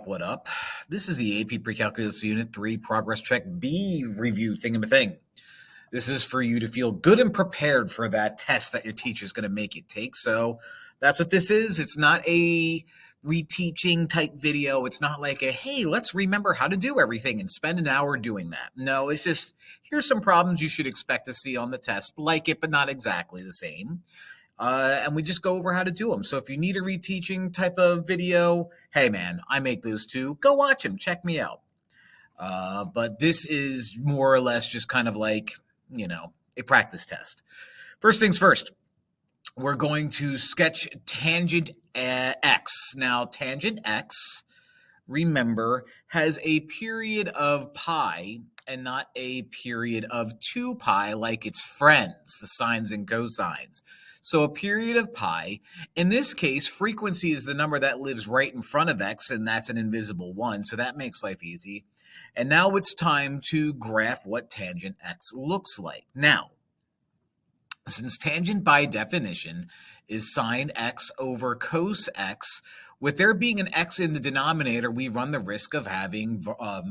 What up? This is the AP Precalculus Unit 3 Progress Check B review thingamathing. This is for you to feel good and prepared for that test that your teacher's going to make you take. So that's what this is. It's not a reteaching type video. It's not like a, hey, let's remember how to do everything and spend an hour doing that. No, it's just, here's some problems you should expect to see on the test, like it, but not exactly the same. And we just go over how to do them. So if you need a reteaching type of video, hey man, I make those too. Go watch them. Check me out. But this is more or less just kind of like, a practice test. First things first, we're going to sketch tangent x. Now, tangent x, remember, has a period of pi and not a period of 2 pi like its friends, the sines and cosines. So a period of pi, in this case, frequency is the number that lives right in front of x, and that's an invisible 1, so that makes life easy. And now it's time to graph what tangent x looks like. Now, since tangent by definition is sine x over cos x, with there being an x in the denominator, we run the risk of having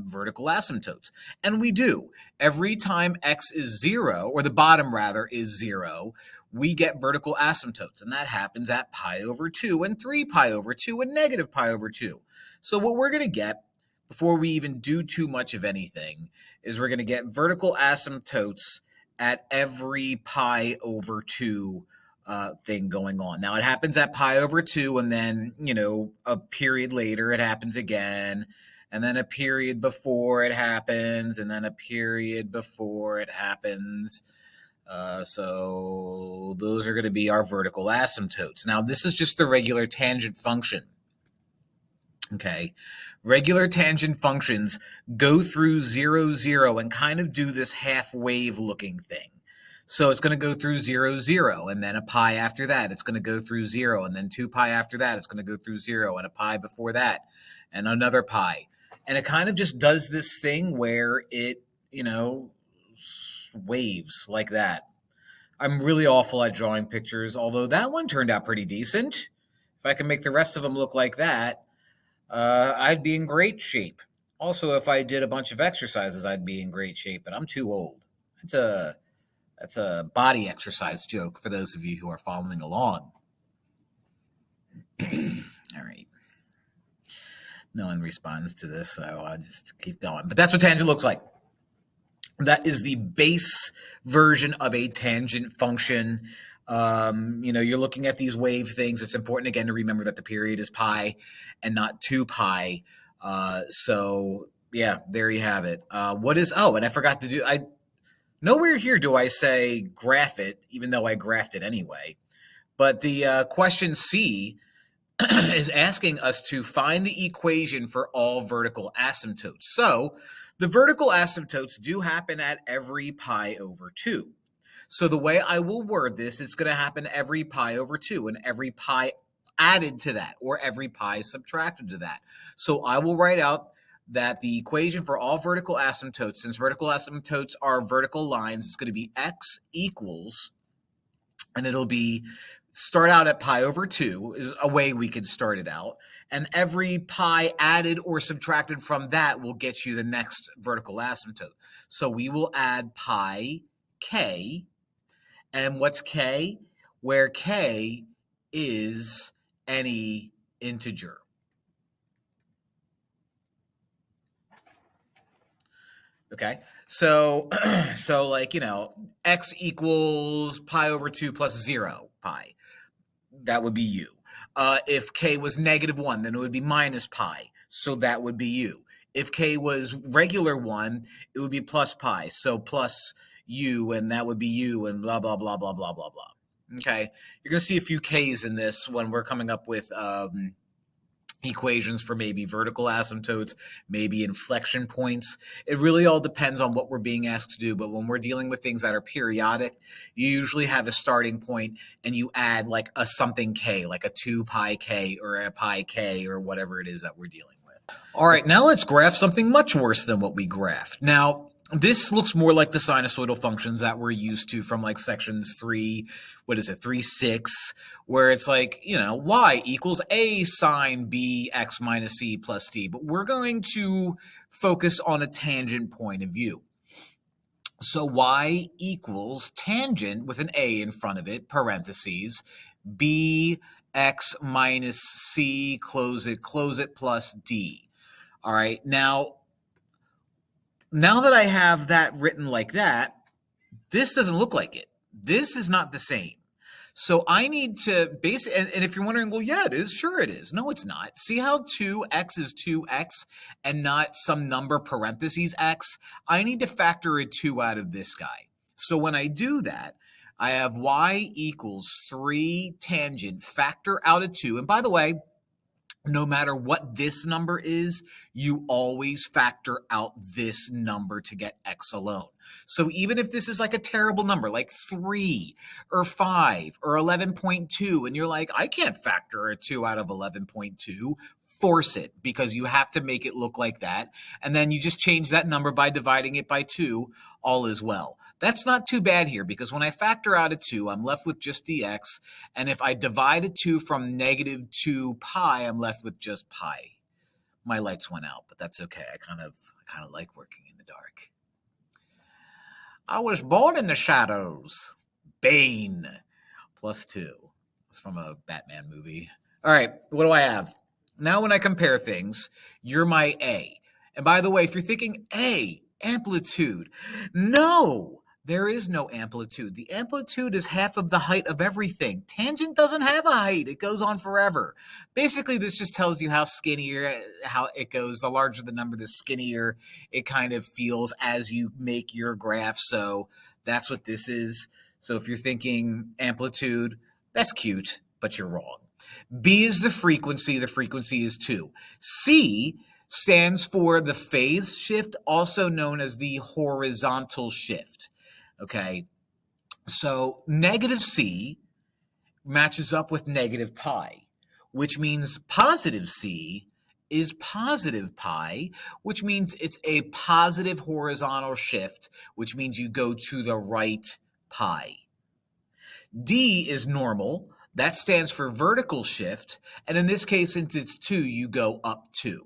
vertical asymptotes. And we do. Every time x is 0, or the bottom rather is 0, we get vertical asymptotes. And that happens at pi over 2 and 3 pi over 2 and negative pi over 2. So what we're going to get, before we even do too much of anything, is we're going to get vertical asymptotes at every pi over 2 thing going on. Now, it happens at pi over 2, and then, a period later it happens again, and then a period before it happens, and then a period before it happens. So those are going to be our vertical asymptotes. Now, this is just the regular tangent function. Okay, regular tangent functions go through 0, 0 and kind of do this half wave looking thing. So it's going to go through 0, 0, and then a pi after that. It's going to go through 0, and then 2 pi after that. It's going to go through 0, and a pi before that, and another pi. And it kind of just does this thing where it, waves like that. I'm really awful at drawing pictures, although that one turned out pretty decent. If I can make the rest of them look like that, I'd be in great shape. Also, if I did a bunch of exercises, I'd be in great shape, but I'm too old. That's a body exercise joke for those of you who are following along. All right. No one responds to this, so I'll just keep going. But that's what tangent looks like. That is the base version of a tangent function. You're looking at these wave things. It's important, again, to remember that the period is pi and not 2 pi. So, yeah, there you have it. And I forgot to do, nowhere here do I say graph it, even though I graphed it anyway. But the question C is asking us to find the equation for all vertical asymptotes. So the vertical asymptotes do happen at every pi over 2. So the way I will word this, it's going to happen every pi over 2 and every pi added to that, or every pi subtracted to that. So I will write out that the equation for all vertical asymptotes, since vertical asymptotes are vertical lines, it's going to be x equals, and it'll be start out at pi over 2 is a way we could start it out. And every pi added or subtracted from that will get you the next vertical asymptote. So we will add pi k. And what's k? Where k is any integer. Okay, so x equals pi over 2 plus 0 pi. That would be u. If k was -1, then it would be minus pi. So that would be u. If k was regular 1, it would be plus pi. So plus u, and that would be u, and blah, blah, blah, blah, blah, blah, blah. Okay, you're going to see a few k's in this when we're coming up with equations for maybe vertical asymptotes, maybe inflection points. It really all depends on what we're being asked to do. But when we're dealing with things that are periodic, you usually have a starting point and you add like a something k, like a 2 pi k or a pi k or whatever it is that we're dealing with. All right, now let's graph something much worse than what we graphed. Now, This looks more like the sinusoidal functions that we're used to from like sections 3, 6, where it's like, y equals a sine b x minus c plus t. But we're going to focus on a tangent point of view. So y equals tangent with an a in front of it, parentheses, b x minus c, close it, plus d. All right, now that I have that written like that, this doesn't look like it. This is not the same. So I need to base it, and if you're wondering, well, yeah, it is. Sure it is. No, it's not. See how 2x is 2x and not some number parentheses x? I need to factor a 2 out of this guy. So when I do that, I have y equals 3 tangent, factor out a 2. And by the way, no matter what this number is, you always factor out this number to get x alone. So even if this is like a terrible number, like 3 or 5 or 11.2, and you're like, I can't factor a 2 out of 11.2, force it, because you have to make it look like that. And then you just change that number by dividing it by 2, all is well. That's not too bad here, because when I factor out a 2, I'm left with just dx. And if I divide a 2 from negative 2 pi, I'm left with just pi. My lights went out, but that's okay. I kind of like working in the dark. I was born in the shadows. Bane. Plus 2. It's from a Batman movie. All right, what do I have? Now when I compare things, you're my A. And by the way, if you're thinking A, amplitude, no, there is no amplitude. The amplitude is half of the height of everything. Tangent doesn't have a height. It goes on forever. Basically, this just tells you how skinnier, how it goes. The larger the number, the skinnier it kind of feels as you make your graph. So that's what this is. So if you're thinking amplitude, that's cute, but you're wrong. B is the frequency. The frequency is 2. C stands for the phase shift, also known as the horizontal shift. Okay, so negative c matches up with negative pi, which means positive c is positive pi, which means it's a positive horizontal shift, which means you go to the right pi. D is normal. That stands for vertical shift, and in this case, since it's 2, you go up 2.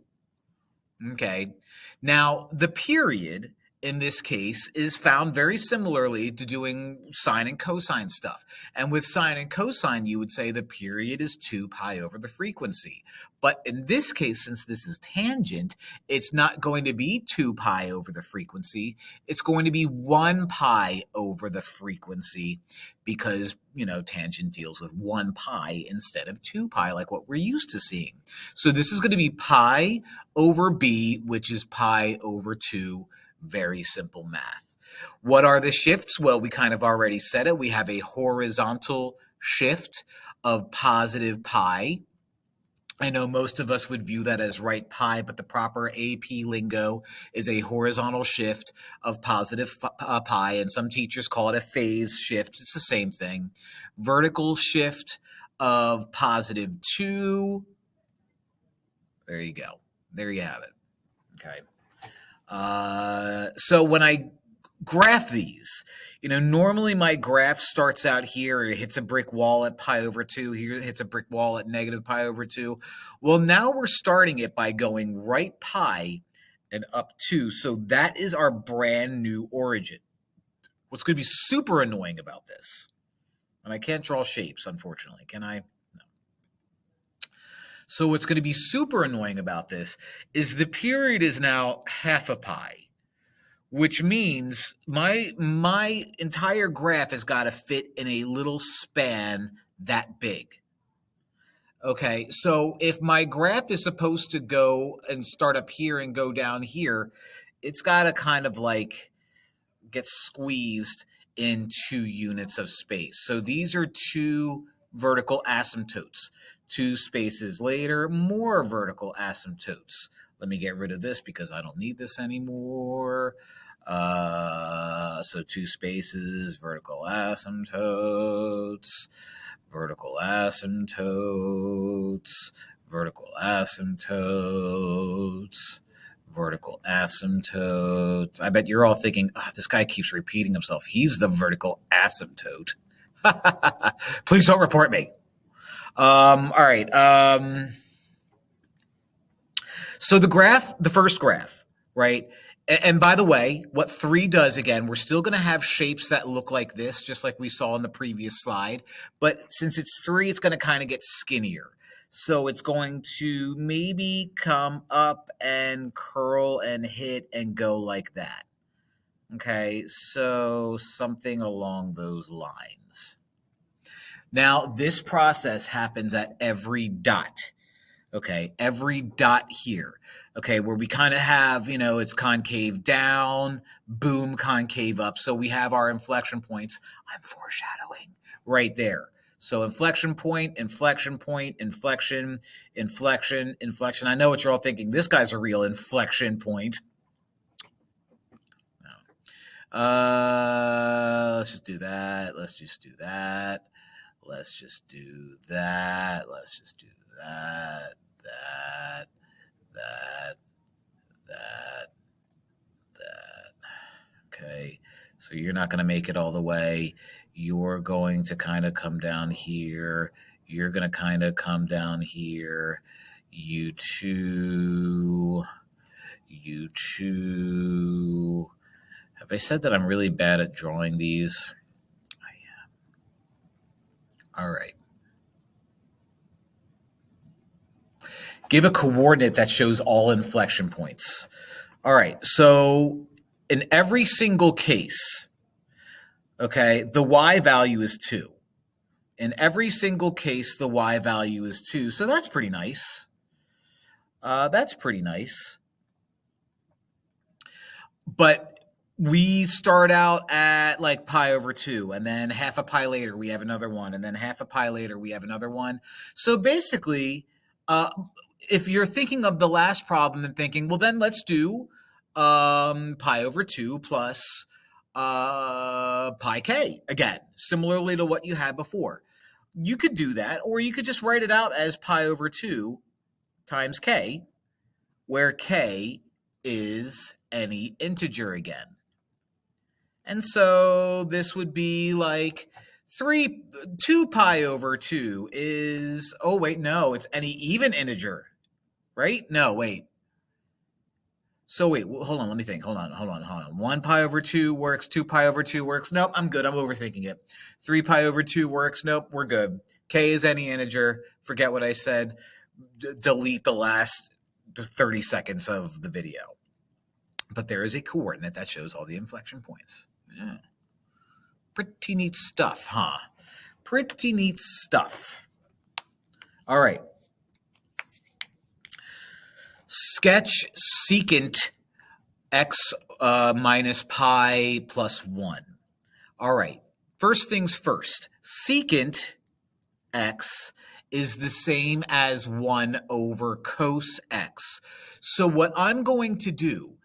Okay, now the period in this case is found very similarly to doing sine and cosine stuff. And with sine and cosine, you would say the period is 2 pi over the frequency. But in this case, since this is tangent, it's not going to be 2 pi over the frequency. It's going to be 1 pi over the frequency, because, tangent deals with 1 pi instead of 2 pi, like what we're used to seeing. So this is going to be pi over b, which is pi over 2. Very simple math. What are the shifts? Well, we kind of already said it. We have a horizontal shift of positive pi. I know most of us would view that as right pi, but the proper AP lingo is a horizontal shift of positive pi, and some teachers call it a phase shift. It's the same thing. Vertical shift of positive 2. There you go. There you have it. Okay. So when I graph these, normally my graph starts out here. It hits a brick wall at pi over 2. Here it hits a brick wall at negative pi over 2. Well, now we're starting it by going right pi and up 2. So that is our brand new origin. What's going to be super annoying about this, and I can't draw shapes, unfortunately. Can I? No. So what's going to be super annoying about this is the period is now half a pi, which means my entire graph has got to fit in a little span that big. Okay, so if my graph is supposed to go and start up here and go down here, it's got to kind of like get squeezed in 2 units of space. So these are 2 vertical asymptotes. 2 spaces later, more vertical asymptotes. Let me get rid of this because I don't need this anymore. So 2 spaces, vertical asymptotes, vertical asymptotes, vertical asymptotes, vertical asymptote. I bet you're all thinking, oh, this guy keeps repeating himself. He's the vertical asymptote. Please don't report me. All right. So the first graph, right? And by the way, what 3 does, again, we're still going to have shapes that look like this, just like we saw in the previous slide. But since it's 3, it's going to kind of get skinnier. So it's going to maybe come up and curl and hit and go like that. Okay, so something along those lines. Now, this process happens at every dot. Okay, every dot here. Okay, where we kind of have, it's concave down, boom, concave up. So we have our inflection points. I'm foreshadowing right there. So inflection point, inflection point, inflection, inflection, inflection. I know what you're all thinking. This guy's a real inflection point. Let's just do that. Let's just do that. Let's just do that. Let's just do that. That. Okay, so you're not going to make it all the way. You're going to kind of come down here. You're going to kind of come down here. You two. Have I said that I'm really bad at drawing these? I am. All right. Give a coordinate that shows all inflection points. All right, so in every single case, okay, the y value is 2. In every single case, the y value is 2, so that's pretty nice. That's pretty nice. But we start out at like pi over 2, and then half a pi later, we have another one, and then half a pi later, we have another one. So basically, if you're thinking of the last problem and thinking, well, then let's do pi over 2 plus pi k again, similarly to what you had before. You could do that, or you could just write it out as pi over 2 times k, where k is any integer again. And so this would be like 2 pi over 2 is, oh, wait, no, it's any even integer. Right? No, wait. So wait, hold on. Let me think. Hold on. 1 pi over 2 works. 2 pi over 2 works. Nope, I'm good. I'm overthinking it. 3 pi over 2 works. Nope, we're good. K is any integer. Forget what I said. Delete the last 30 seconds of the video. But there is a coordinate that shows all the inflection points. Yeah. Pretty neat stuff, huh? Pretty neat stuff. All right. Sketch secant x minus pi plus 1. All right. First things first. Secant x is the same as 1 over cos x. So what I'm going to do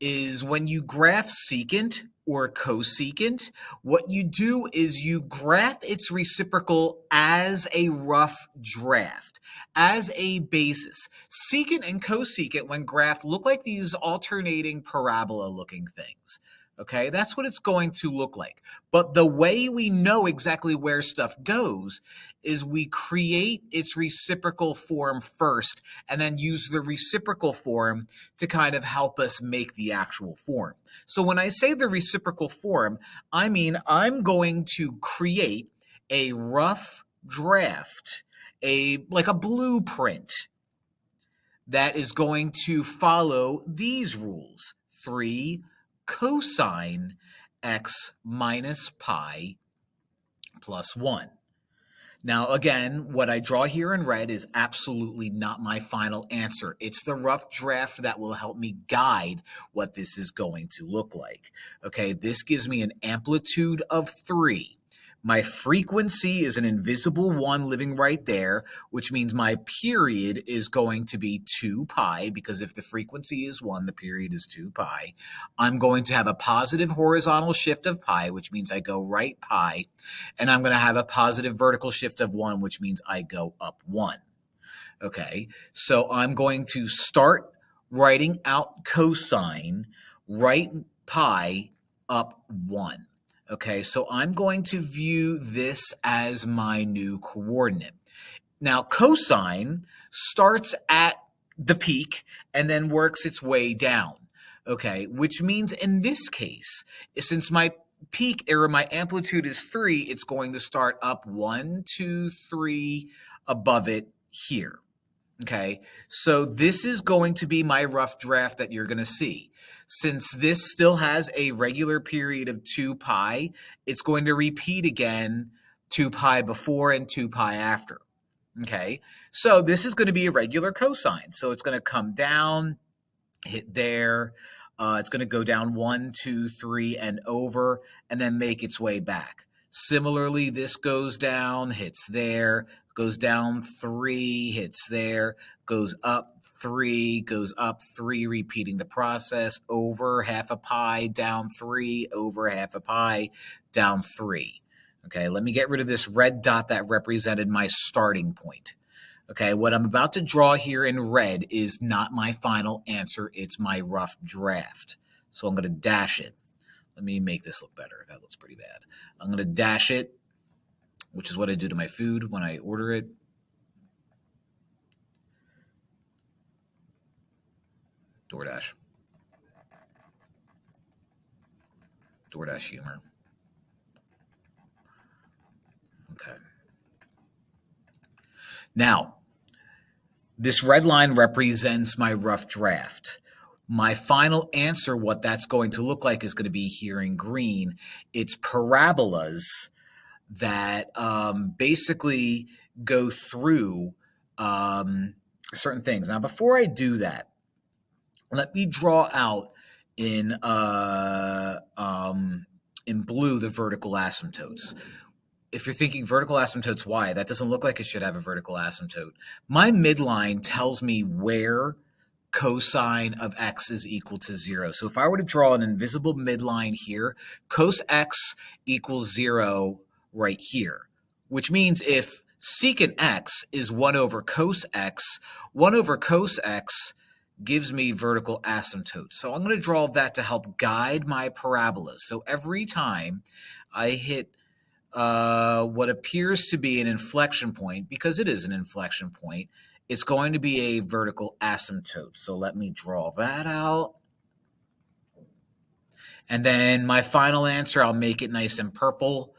is when you graph secant or cosecant, what you do is you graph its reciprocal as a rough draft, as a basis. Secant and cosecant, when graphed, look like these alternating parabola-looking things. Okay, that's what it's going to look like. But the way we know exactly where stuff goes is we create its reciprocal form first and then use the reciprocal form to kind of help us make the actual form. So when I say the reciprocal form, I mean I'm going to create a rough draft, like a blueprint that is going to follow these rules. 3 cosine x minus pi plus 1. Now, again, what I draw here in red is absolutely not my final answer. It's the rough draft that will help me guide what this is going to look like. Okay, this gives me an amplitude of 3. My frequency is an invisible 1 living right there, which means my period is going to be 2 pi, because if the frequency is 1, the period is 2 pi. I'm going to have a positive horizontal shift of pi, which means I go right pi, and I'm going to have a positive vertical shift of 1, which means I go up 1. Okay, so I'm going to start writing out cosine, write pi up 1. Okay, so I'm going to view this as my new coordinate. Now, cosine starts at the peak and then works its way down. Okay, which means in this case, since my peak or my amplitude is 3, it's going to start up 1, 2, 3 above it here. Okay, so this is going to be my rough draft that you're going to see. Since this still has a regular period of 2 pi, it's going to repeat again 2 pi before and 2 pi after. Okay, so this is going to be a regular cosine. So it's going to come down, hit there. It's going to go down 1, 2, 3, and over, and then make its way back. Similarly, this goes down, hits there, goes down 3, hits there, goes up 3, goes up 3, repeating the process, over half a pi, down 3, over half a pi, down 3. Okay, let me get rid of this red dot that represented my starting point. Okay, what I'm about to draw here in red is not my final answer. It's my rough draft. So I'm going to dash it. Let me make this look better. That looks pretty bad. I'm going to dash it, which is what I do to my food when I order it. DoorDash. DoorDash humor. Okay. Now, this red line represents my rough draft. My final answer, what that's going to look like, is going to be here in green. It's parabolas that basically go through certain things. Now, before I do that, let me draw out in blue the vertical asymptotes. If you're thinking vertical asymptotes, why? That doesn't look like it should have a vertical asymptote. My midline tells me where cosine of x is equal to 0. So if I were to draw an invisible midline here, cos x equals 0 right here, which means if secant x is 1 over cos x, 1 over cos x gives me vertical asymptote. So I'm going to draw that to help guide my parabolas. So every time I hit what appears to be an inflection point, because it is an inflection point, it's going to be a vertical asymptote. So let me draw that out. And then my final answer, I'll make it nice and purple.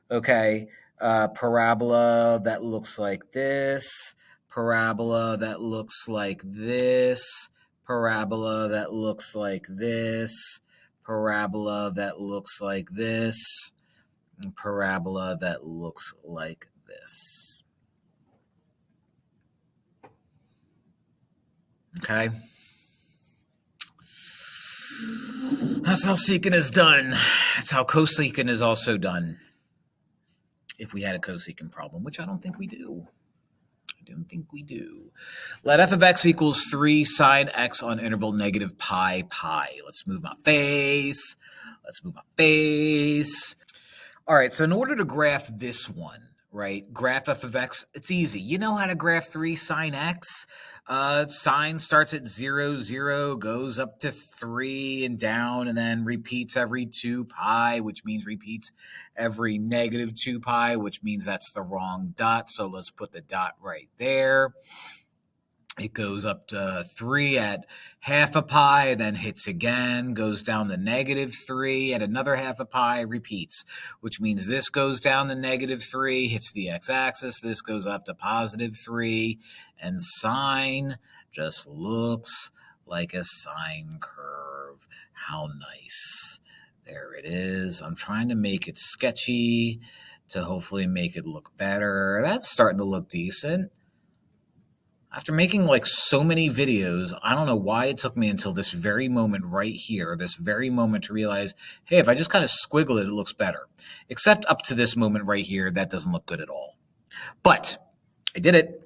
Okay, parabola that looks like this, parabola that looks like this, parabola that looks like this, parabola that looks like this, parabola that looks like this. Okay. That's how secant is done. That's how cosecant is also done. If we had a cosecant problem, which I don't think we do. I don't think we do. Let f of x equals 3 sine x on interval negative pi pi. Let's move my face. Let's move my face. All right, so in order to graph this one, right, graph f of x, it's easy. You know how to graph 3 sine x? Sine starts at 0, 0, goes up to 3 and down, and then repeats every 2 pi, which means repeats every negative 2 pi, which means that's the wrong dot. So let's put the dot right there. It goes up to 3 at half a pi, then hits again, goes down to negative 3 at another half a pi, repeats, which means this goes down to negative 3, hits the x-axis, this goes up to positive 3, and sine just looks like a sine curve. How nice. There it is. I'm trying to make it sketchy to hopefully make it look better. That's starting to look decent. After making like so many videos, I don't know why it took me until this very moment right here, this very moment to realize, hey, if I just kind of squiggle it, it looks better. Except up to this moment right here, that doesn't look good at all. But I did it.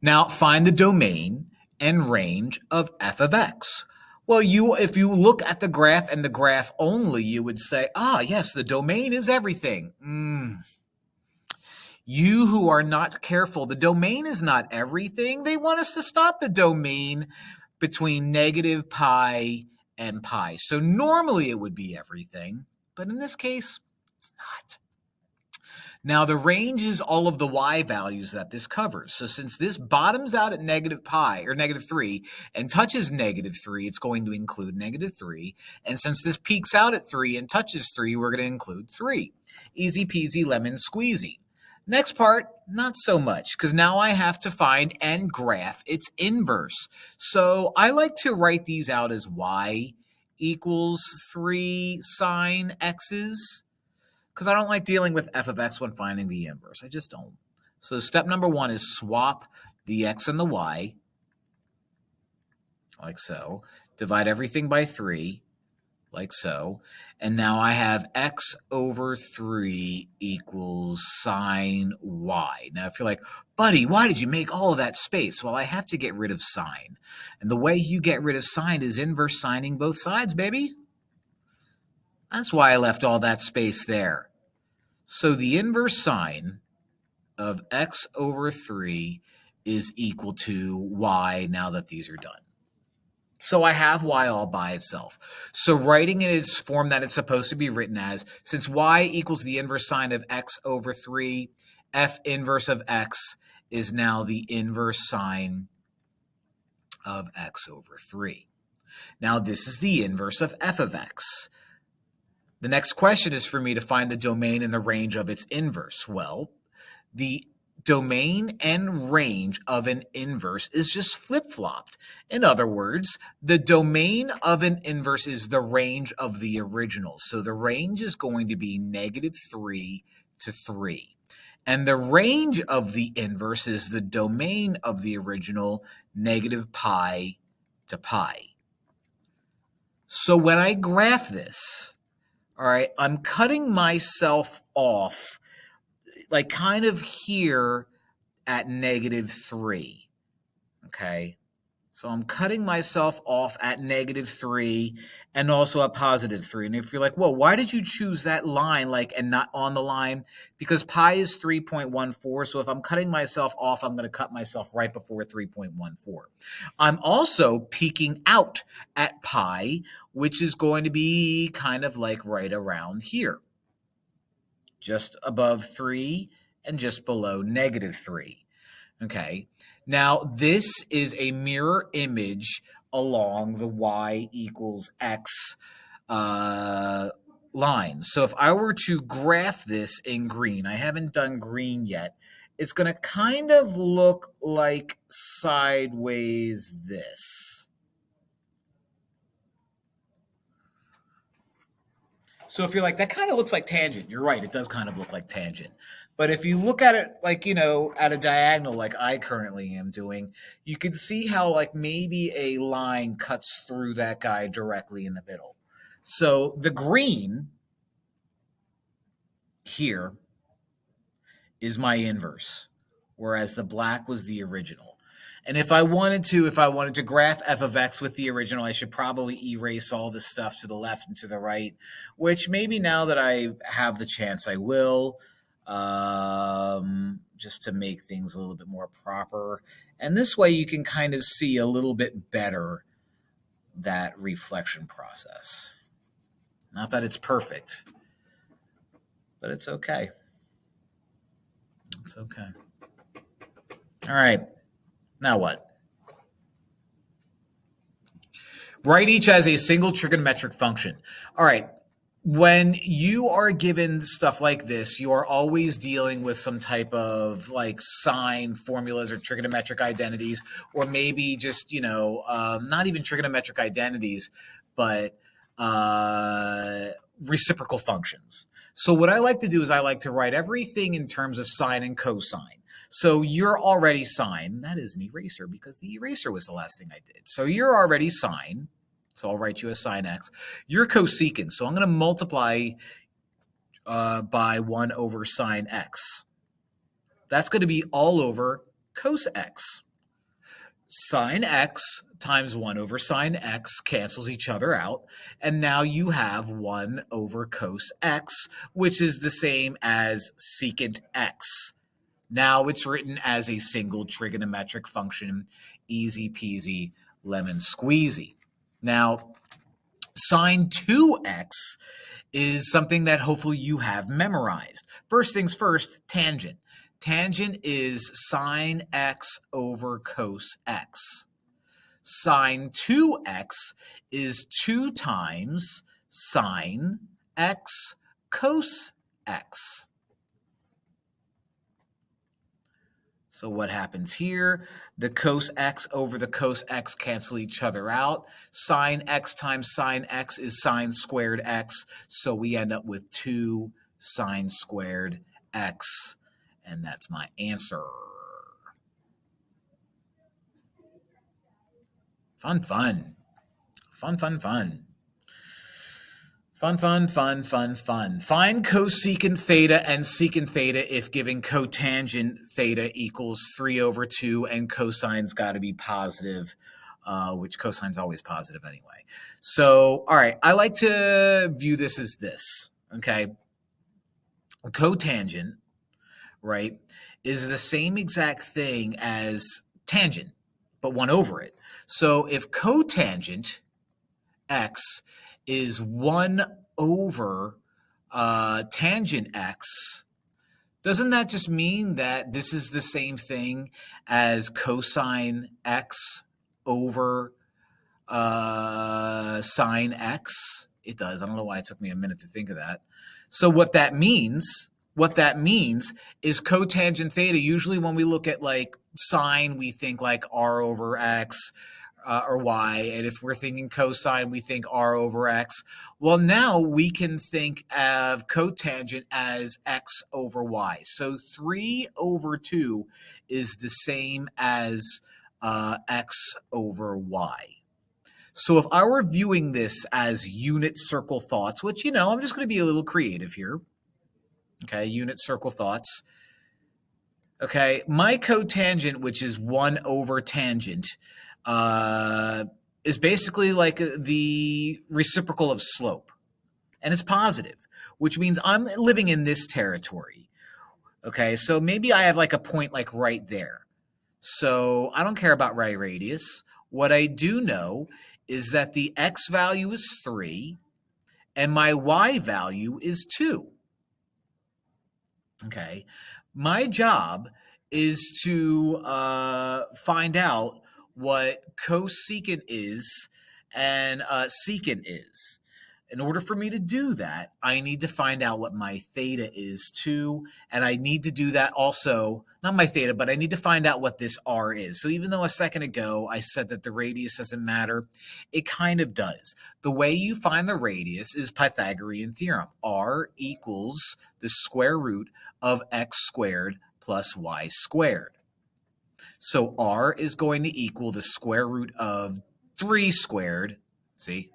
Now find the domain and range of f of x. Well, if you look at the graph and the graph only, you would say, yes, the domain is everything. You who are not careful, the domain is not everything. They want us to stop the domain between negative pi and pi. So normally it would be everything, but in this case, it's not. Now the range is all of the y values that this covers. So since this bottoms out at negative pi, or negative 3, and touches negative 3, it's going to include negative 3. And since this peaks out at 3 and touches 3, we're going to include 3. Easy peasy lemon squeezy. Next part, not so much, because now I have to find and graph its inverse. So I like to write these out as y equals 3 sine x's, because I don't like dealing with f of x when finding the inverse. I just don't. So step number 1 is swap the x and the y, like so. Divide everything by 3, like so. And now I have x over 3 equals sine y. Now, if you're like, buddy, why did you make all of that space? Well, I have to get rid of sine. And the way you get rid of sine is inverse sining both sides, baby. That's why I left all that space there. So the inverse sine of x over 3 is equal to y now that these are done. So I have y all by itself. So writing in its form that it's supposed to be written as, since y equals the inverse sine of x over 3, f inverse of x is now the inverse sine of x over 3. Now this is the inverse of f of x. The next question is for me to find the domain and the range of its inverse. Well, the domain and range of an inverse is just flip-flopped. In other words, the domain of an inverse is the range of the original. So the range is going to be negative 3 to 3. And the range of the inverse is the domain of the original, negative pi to pi. So when I graph this, all right, I'm cutting myself off like kind of here at negative 3, okay? So I'm cutting myself off at negative 3 and also at positive 3. And if you're like, well, why did you choose that line and not on the line? Because pi is 3.14. So if I'm cutting myself off, I'm going to cut myself right before 3.14. I'm also peaking out at pi, which is going to be kind of like right around here, just above 3 and just below negative 3. Okay, now this is a mirror image along the y equals x line. So if I were to graph this in green, I haven't done green yet, it's going to kind of look like sideways this. So if you're like, that kind of looks like tangent, you're right, it does kind of look like tangent. But if you look at it at a diagonal like I currently am doing, you can see how maybe a line cuts through that guy directly in the middle. So the green here is my inverse, whereas the black was the original. And if I wanted to graph f of x with the original, I should probably erase all this stuff to the left and to the right, which maybe now that I have the chance I will, just to make things a little bit more proper. And this way you can kind of see a little bit better that reflection process. Not that it's perfect, but it's okay. It's okay. All right. Now what? Write each as a single trigonometric function. All right. When you are given stuff like this, you are always dealing with some type of sine formulas or trigonometric identities, or maybe just, not even trigonometric identities, but reciprocal functions. So what I like to do is I like to write everything in terms of sine and cosine. So you're already sine. That is an eraser because the eraser was the last thing I did. So you're already sine. So I'll write you as sine x. You're cosecant. So I'm going to multiply by 1 over sine x. That's going to be all over cos x. Sine x times 1 over sine x cancels each other out. And now you have 1 over cos x, which is the same as secant x. Now it's written as a single trigonometric function, easy peasy, lemon squeezy. Now, sine 2x is something that hopefully you have memorized. First things first, tangent. Tangent is sine x over cos x. Sine 2x is 2 times sine x cos x. So what happens here? The cos x over the cos x cancel each other out. Sine x times sine x is sine squared x. So we end up with 2 sine squared x. And that's my answer. Fun, fun. Fun, fun, fun. Fun, fun, fun, fun, fun. Find cosecant theta and secant theta if given cotangent theta equals 3 over 2 and cosine's got to be positive, which cosine's always positive anyway. So, all right, I like to view this as this, okay? Cotangent, right, is the same exact thing as tangent, but 1 over it. So if cotangent x is 1 over tangent x, doesn't that just mean that this is the same thing as cosine x over sine x? It does. I don't know why it took me a minute to think of that. So what that means is cotangent theta. Usually when we look at like sine, we think like r over x, or y, and if we're thinking cosine, we think r over x. Well, now we can think of cotangent as x over y. So 3 over 2 is the same as x over y. So if I were viewing this as unit circle thoughts, which, I'm just going to be a little creative here. Okay, unit circle thoughts. Okay, my cotangent, which is 1 over tangent, is basically like the reciprocal of slope. And it's positive, which means I'm living in this territory. Okay, so maybe I have like a point like right there. So I don't care about my radius. What I do know is that the x value is 3 and my y value is 2. Okay, my job is to find out what cosecant is and secant is. In order for me to do that, I need to find out what my theta is too, and I need to do that also, not my theta, but I need to find out what this r is. So even though a second ago I said that the radius doesn't matter, it kind of does. The way you find the radius is Pythagorean theorem. R equals the square root of x squared plus y squared. So r is going to equal the square root of 3 squared, see,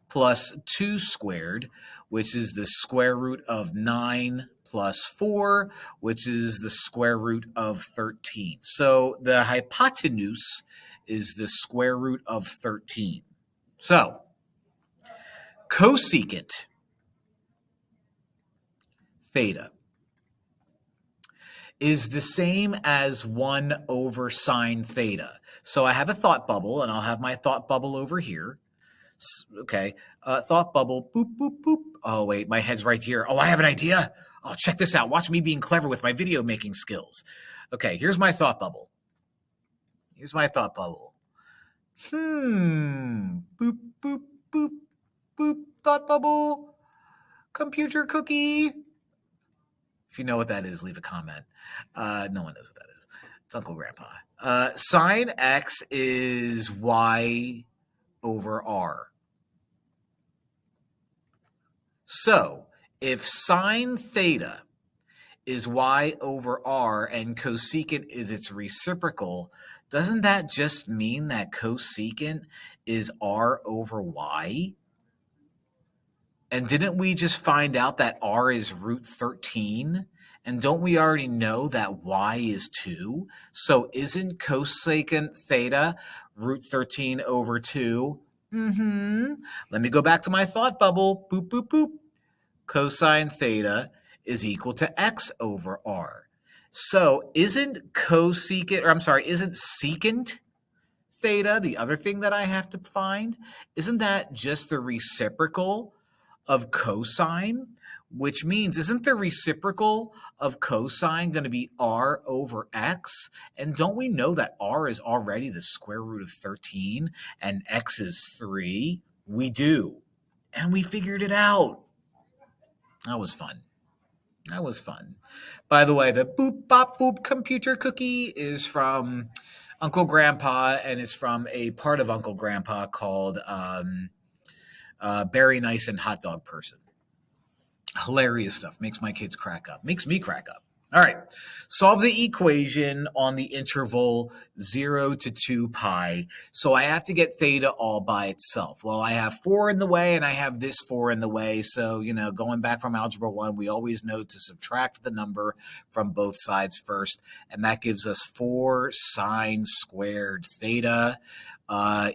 plus 2 squared, which is the square root of 9 plus 4, which is the square root of 13. So the hypotenuse is the square root of 13. So cosecant theta is the same as 1 over sine theta. So I have a thought bubble, and I'll have my thought bubble over here. Okay, thought bubble, boop, boop, boop. Oh, wait, my head's right here. Oh, I have an idea. Oh, check this out. Watch me being clever with my video making skills. Okay, here's my thought bubble. Here's my thought bubble. Boop, boop, boop, boop, thought bubble. Computer cookie. If you know what that is, leave a comment. No one knows what that is. It's Uncle Grandpa. Sine x is y over r. So if sine theta is y over r and cosecant is its reciprocal, doesn't that just mean that cosecant is r over y? And didn't we just find out that r is root 13? And don't we already know that y is 2? So isn't cosecant theta root 13 over 2? Let me go back to my thought bubble. Boop, boop, boop. Cosine theta is equal to x over r. So isn't secant theta, the other thing that I have to find, isn't that just the reciprocal of cosine? Which means, isn't the reciprocal of cosine going to be r over x? And don't we know that r is already the square root of 13 and x is 3? We do. And we figured it out. That was fun. That was fun. By the way, the boop bop boop computer cookie is from Uncle Grandpa, and it's from a part of Uncle Grandpa called Berry Nice and Hot Dog Person. Hilarious stuff. Makes my kids crack up. Makes me crack up. All right. Solve the equation on the interval 0 to 2 pi. So I have to get theta all by itself. Well, I have 4 in the way, and I have this 4 in the way. So, going back from Algebra 1, we always know to subtract the number from both sides first. And that gives us 4 sine squared theta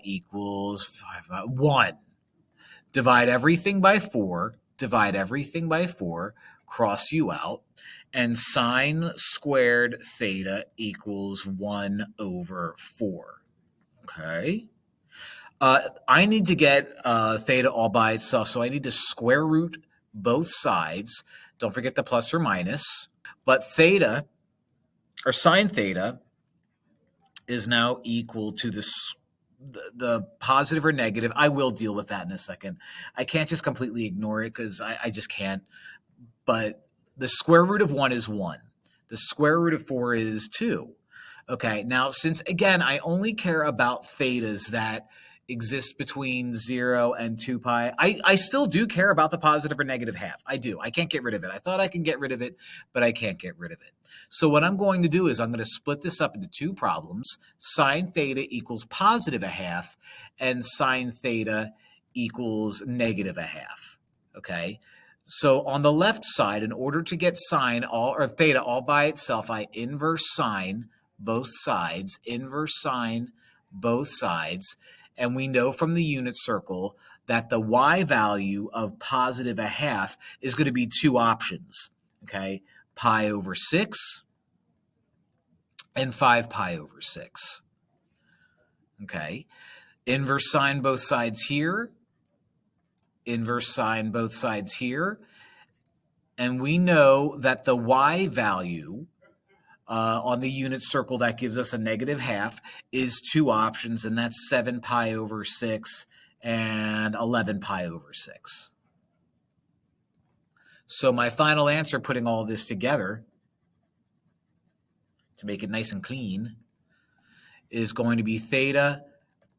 equals 1. Divide everything by 4. Divide everything by 4. Cross you out. And sine squared theta equals 1 over 4. Okay. I need to get theta all by itself, so I need to square root both sides. Don't forget the plus or minus. But theta, or sine theta, is now equal to the positive or negative. I will deal with that in a second. I can't just completely ignore it because I just can't. But the square root of 1 is 1. The square root of 4 is 2. Okay, now since, again, I only care about thetas that exist between 0 and 2 pi, I still do care about the positive or negative half. I do. I can't get rid of it. I thought I can get rid of it, but I can't get rid of it. So what I'm going to do is I'm going to split this up into 2 problems. Sine theta equals positive a half, and sine theta equals negative a half. Okay? So on the left side, in order to get theta all by itself, I inverse sine both sides, and we know from the unit circle that the y value of positive a half is going to be 2 options, okay? Pi over 6 and 5 pi over 6, okay? Inverse sine both sides here. Inverse sine both sides here. And we know that the y value on the unit circle that gives us a negative half is 2 options, and that's 7 pi over 6 and 11 pi over 6. So my final answer, putting all this together to make it nice and clean, is going to be theta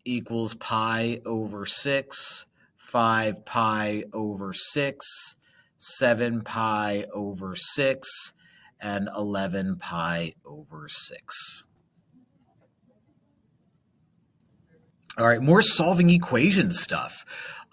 equals pi over 6, 5 pi over 6, 7 pi over 6, and 11 pi over 6. All right, more solving equations stuff.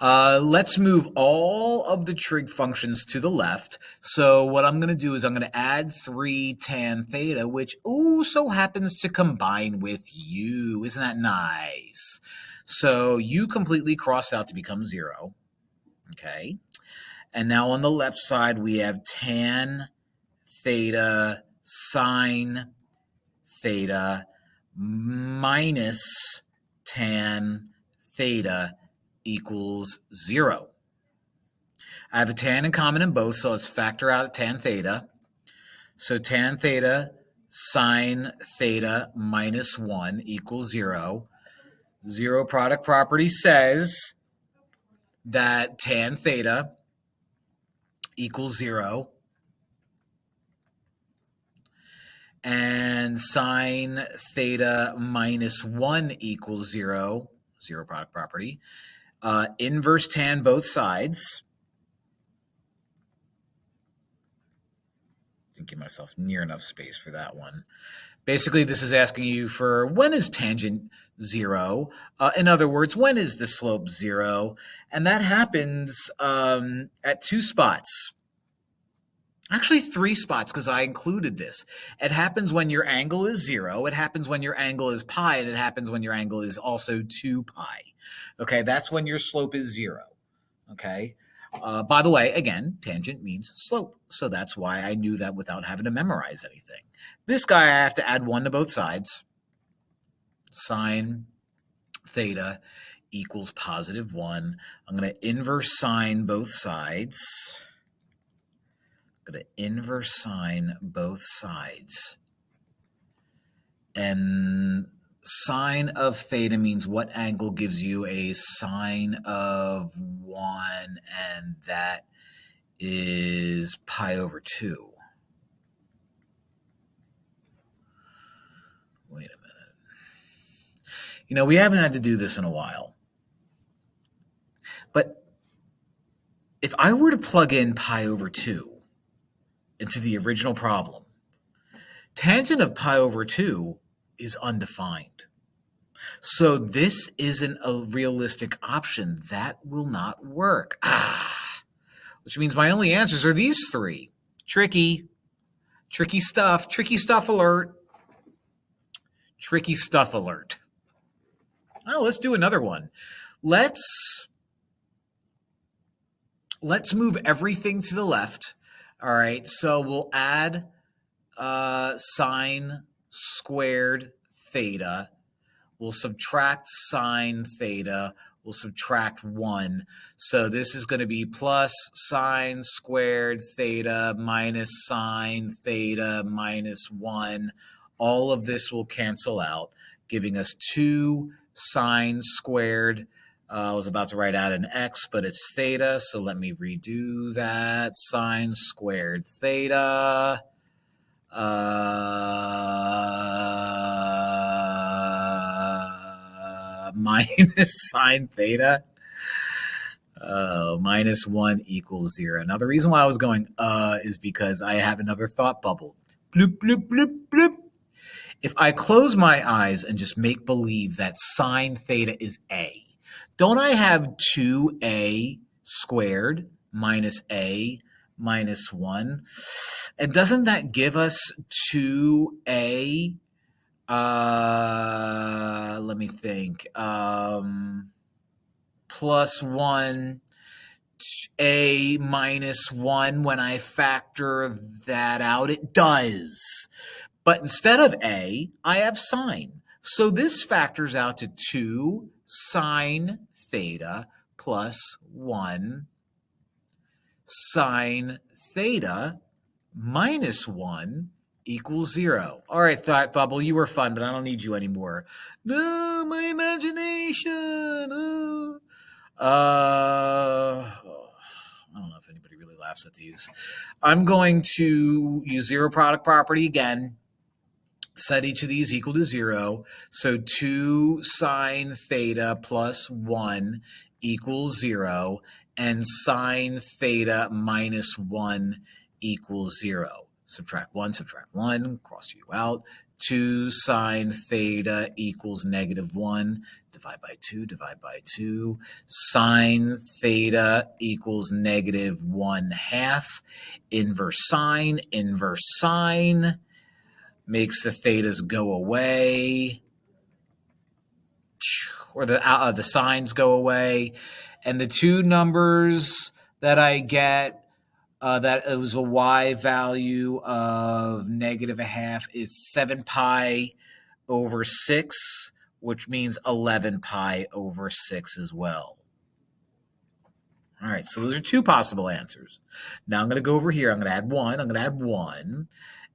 Let's move all of the trig functions to the left. So what I'm going to do is I'm going to add 3 tan theta, which so happens to combine with u. Isn't that nice? So u completely crossed out to become 0. Okay. And now on the left side, we have tan theta sine theta minus tan theta equals 0. I have a tan in common in both, so let's factor out tan theta. So tan theta sine theta minus 1 equals 0. Zero product property says that tan theta equals 0. And sine theta minus 1 equals 0. Zero product property. Inverse tan both sides. Didn't give myself near enough space for that one. Basically, this is asking you for when is tangent 0? In other words, when is the slope 0? And that happens at 2 spots. Actually, 3 spots, because I included this. It happens when your angle is 0, it happens when your angle is pi, and it happens when your angle is also 2 pi. Okay, that's when your slope is 0. Okay. By the way, again, tangent means slope. So that's why I knew that without having to memorize anything. This guy, I have to add 1 to both sides. Sine theta equals positive 1. I'm going to inverse sine both sides. I'm going to inverse sine both sides. And sine of theta means what angle gives you a sine of 1, and that is pi over 2. Wait a minute. You know, we haven't had to do this in a while. But if I were to plug in pi over 2 into the original problem, tangent of pi over 2 is undefined. So this isn't a realistic option. That will not work. Which means my only answers are these three. Tricky. Tricky stuff. Tricky stuff alert. Tricky stuff alert. Oh, let's do another one. Let's move everything to the left. All right, so we'll add sine squared theta. We'll subtract sine theta. We'll subtract 1. So this is going to be plus sine squared theta minus sine theta minus 1. All of this will cancel out, giving us 2 sine squared. I was about to write out an x, but it's theta, so let me redo that. Sine squared theta minus sine theta minus 1 equals 0. Now, the reason why I was going is because I have another thought bubble. Bloop, bloop, bloop, bloop. If I close my eyes and just make believe that sine theta is a, don't I have 2a squared minus a minus 1? And doesn't that give us 2a? Let me think. Plus 1, a minus 1. When I factor that out, it does. But instead of a, I have sine. So this factors out to 2 sine theta plus 1 sine theta minus 1 equals 0. All right, thought bubble, you were fun, but I don't need you anymore. No, my imagination. I don't know if anybody really laughs at these. I'm going to use zero product property again. Set each of these equal to 0. So 2 sine theta plus 1 equals 0. And sine theta minus 1 equals 0. Subtract 1, cross you out. 2 sine theta equals negative 1. Divide by 2. Sine theta equals negative 1/2. Inverse sine. Makes the thetas go away, or the signs go away. And the two numbers that I get, that it was a y value of negative 1/2 is 7 pi over 6, which means 11 pi over 6 as well. All right, so those are two possible answers. Now I'm going to go over here. I'm going to add 1.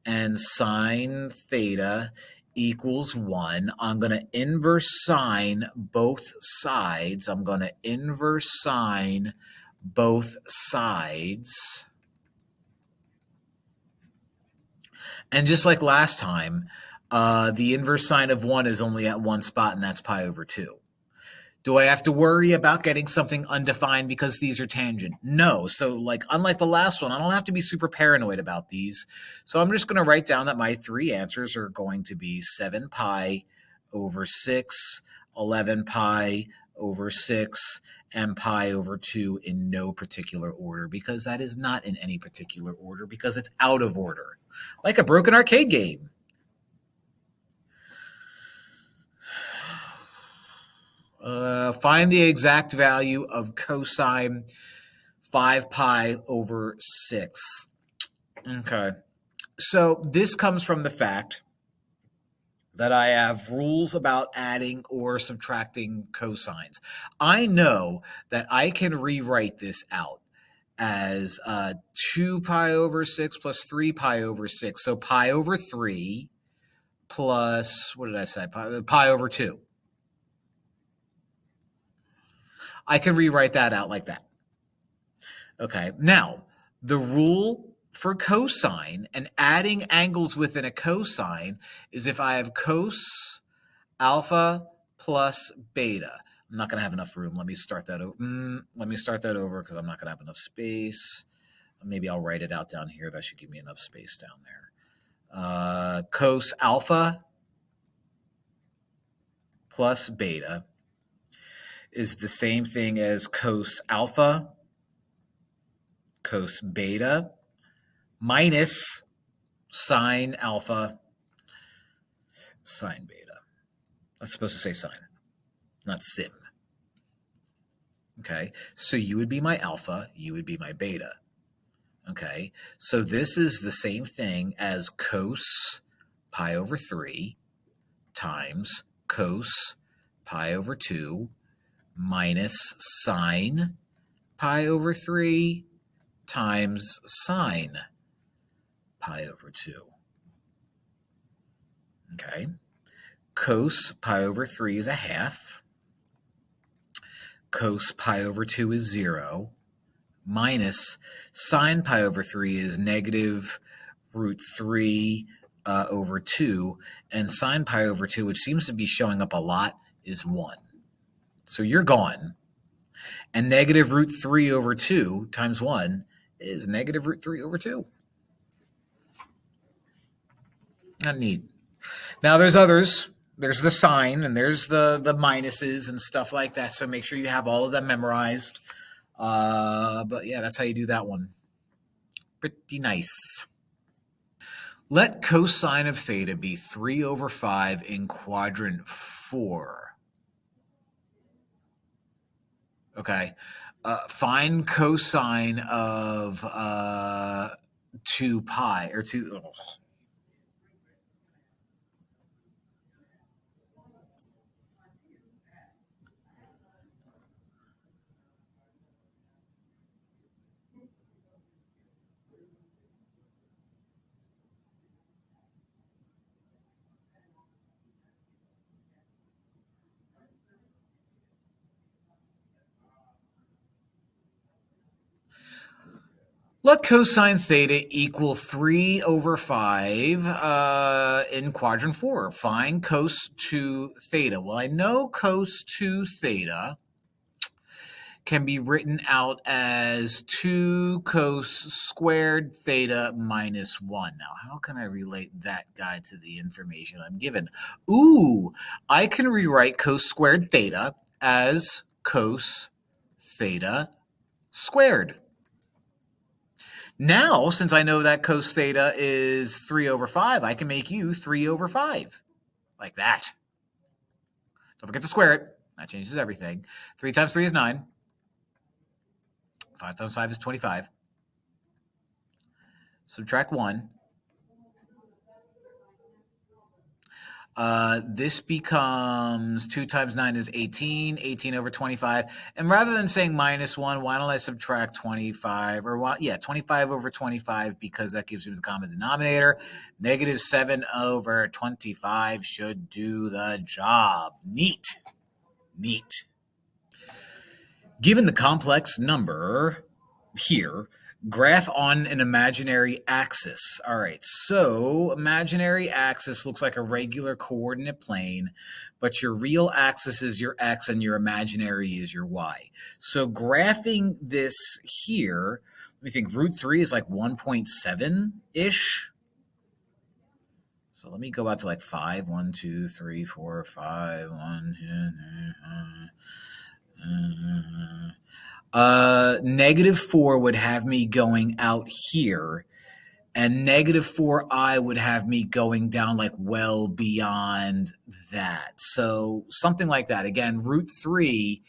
And sine theta equals 1. I'm going to inverse sine both sides. And just like last time, the inverse sine of 1 is only at one spot, and that's pi over 2. Do I have to worry about getting something undefined because these are tangent? No. So like unlike the last one, I don't have to be super paranoid about these. So I'm just going to write down that my three answers are going to be 7 pi over 6, 11 pi over 6, and pi over 2 in no particular order, because that is not in any particular order, because it's out of order. Like a broken arcade game. Find the exact value of cosine 5 pi over 6. Okay. So this comes from the fact that I have rules about adding or subtracting cosines. I know that I can rewrite this out as 2 pi over 6 plus 3 pi over 6. So pi over 3 plus, what did I say? Pi over 2. I can rewrite that out like that. Okay, now the rule for cosine and adding angles within a cosine is if I have cos alpha plus beta. I'm not going to have enough room. Let me start that over. Let me start that over because I'm not going to have enough space. Maybe I'll write it out down here. That should give me enough space down there. Cos alpha plus beta is the same thing as cos alpha, cos beta, minus sine alpha, sine beta. That's supposed to say sine, not sim. Okay, so you would be my alpha, you would be my beta. Okay, so this is the same thing as cos pi over 3 times cos pi over 2 minus sine pi over 3 times sine pi over 2. Okay, cos pi over 3 is a half. Cos pi over 2 is 0. Minus sine pi over 3 is negative root 3 over 2. And sine pi over 2, which seems to be showing up a lot, is 1. So you're gone. And negative root 3 over 2 times 1 is negative root 3 over 2. Not neat. Now there's others. There's the sine and there's the minuses and stuff like that. So make sure you have all of them memorized. But yeah, that's how you do that one. Pretty nice. Let cosine of theta be 3 over 5 in quadrant 4. Okay. Find cosine of 2 pi or 2. Oh. Let cosine theta equal 3 over 5 in quadrant 4. Find cos 2 theta. Well, I know cos 2 theta can be written out as 2 cos squared theta minus 1. Now, how can I relate that guy to the information I'm given? Ooh, I can rewrite cos squared theta as cos theta squared. Now, since I know that cos theta is 3 over 5, I can make you 3 over 5. Like that. Don't forget to square it. That changes everything. 3 times 3 is 9. 5 times 5 is 25. Subtract 1. This becomes 2 times 9 is 18. 18 over 25. And rather than saying minus 1, why don't I subtract 25? Or, 25 over 25 because that gives you the common denominator. Negative 7 over 25 should do the job. Neat. Neat. Given the complex number here, graph on an imaginary axis. All right, so imaginary axis looks like a regular coordinate plane, but your real axis is your x and your imaginary is your y. So graphing this here, let me think, root 3 is like 1.7-ish. So let me go out to like 5, 1, 2, 3, 4, 5, 1, 2, negative 4 would have me going out here, and negative 4i would have me going down like well beyond that. So something like that. Again, root 3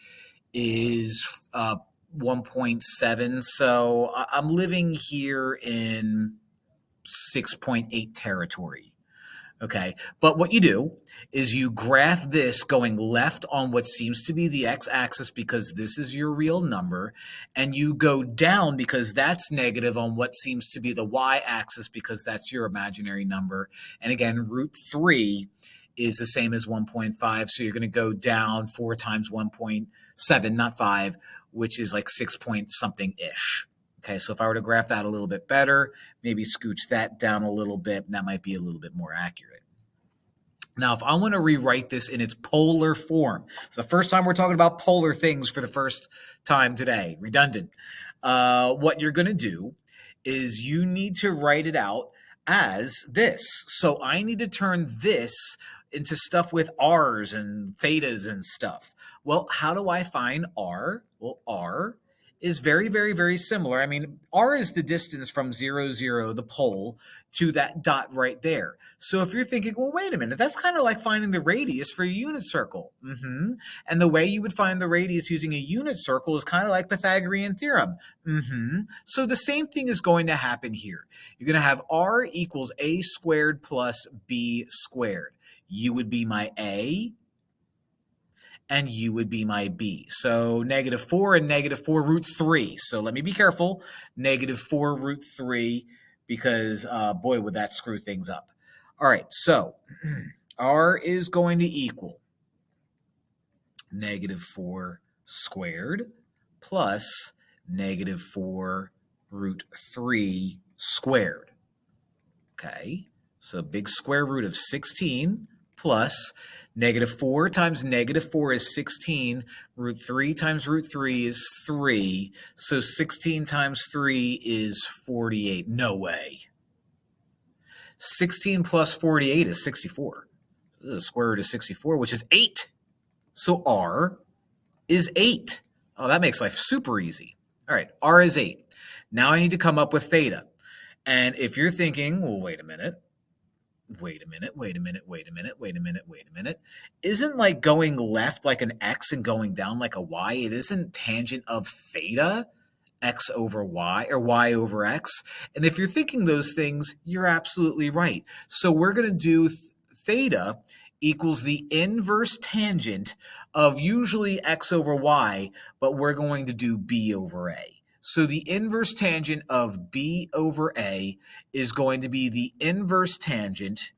is 1.7, so I'm living here in 6.8 territory. Okay, but what you do is you graph this going left on what seems to be the x-axis because this is your real number, and you go down because that's negative on what seems to be the y-axis because that's your imaginary number. And again, root 3 is the same as 1.5, so you're going to go down 4 times 1.7, not 5, which is like 6 point something-ish. Okay, so if I were to graph that a little bit better, maybe scooch that down a little bit, that might be a little bit more accurate. Now, if I want to rewrite this in its polar form, it's the first time we're talking about polar things for the first time today, redundant. What you're going to do is you need to write it out as this. So I need to turn this into stuff with r's and thetas and stuff. Well, how do I find r? Well, r is very, very, very similar. I mean, r is the distance from 0, 0, the pole, to that dot right there. So if you're thinking, well, wait a minute, that's kind of like finding the radius for a unit circle. And the way you would find the radius using a unit circle is kind of like Pythagorean theorem. So the same thing is going to happen here. You're going to have r equals a squared plus b squared. U would be my a, and u would be my b. So -4 and -4 root 3. So let me be careful. -4 root 3, because boy, would that screw things up. All right, so r is going to equal -4 squared plus -4 root 3 squared. Okay, so big square root of 16 plus -4 times -4 is 16. Root 3 times root 3 is 3. So 16 times 3 is 48. No way. 16 plus 48 is 64. This is the square root of 64, which is 8. So r is 8. Oh, that makes life super easy. All right, r is 8. Now I need to come up with theta. And if you're thinking, well, wait a minute. Isn't like going left like an x and going down like a y? It isn't tangent of theta, x over y or y over x. And if you're thinking those things, you're absolutely right. So we're going to do theta equals the inverse tangent of usually x over y, but we're going to do b over a. So the inverse tangent of b over a is going to be the inverse tangent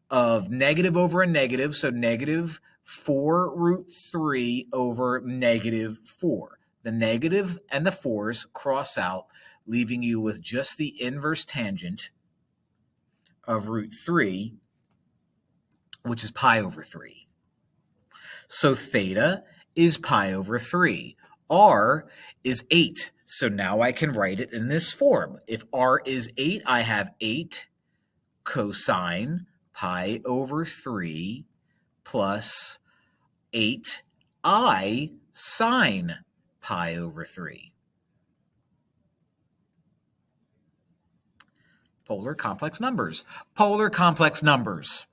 of negative over a negative, so -4 root 3 over -4. The negative and the 4's cross out, leaving you with just the inverse tangent of root 3, which is pi over 3. So theta is pi over 3. R is 8. So now I can write it in this form. If r is 8, I have 8 cosine pi over 3 plus 8i sine pi over 3. Polar complex numbers. Polar complex numbers.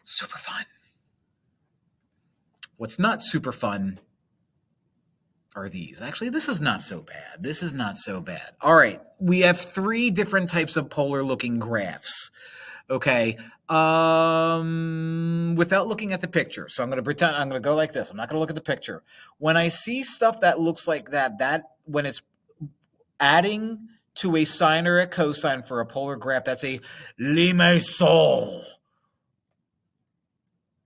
Super fun. What's not super fun are these. Actually, this is not so bad. This is not so bad. All right, we have 3 different types of polar looking graphs. Okay, without looking at the picture. So I'm going to pretend I'm going to go like this. I'm not going to look at the picture. When I see stuff that looks like that when it's adding to a sine or a cosine for a polar graph, that's a limaçon.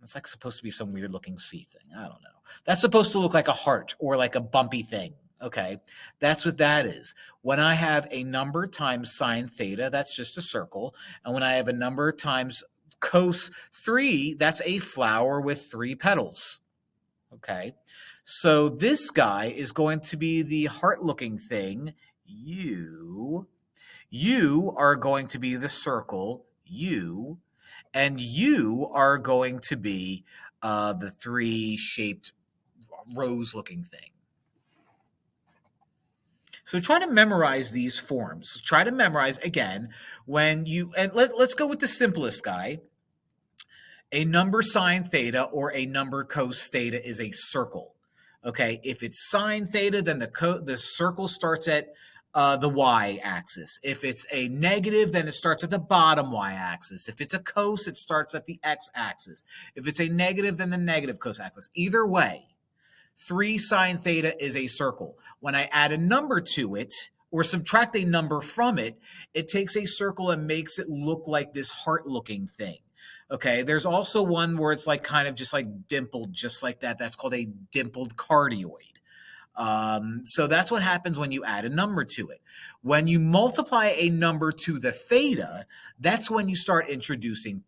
It's like supposed to be some weird looking C thing. I don't know. That's supposed to look like a heart or like a bumpy thing. Okay, that's what that is. When I have a number times sine theta, that's just a circle. And when I have a number times cos 3, that's a flower with 3 petals. Okay, so this guy is going to be the heart-looking thing. You are going to be the circle, you, and you are going to be the 3-shaped rose-looking thing. So try to memorize these forms. Try to memorize, again, when you, and let's go with the simplest guy. A number sine theta or a number cos theta is a circle. Okay, if it's sine theta, then the circle starts at the y-axis. If it's a negative, then it starts at the bottom y-axis. If it's a cos, it starts at the x-axis. If it's a negative, then the negative cos-axis. Either way, 3 sine theta is a circle. When I add a number to it, or subtract a number from it, it takes a circle and makes it look like this heart-looking thing. Okay, there's also one where it's like kind of just like dimpled, just like that. That's called a dimpled cardioid. So that's what happens when you add a number to it. When you multiply a number to the theta, that's when you start introducing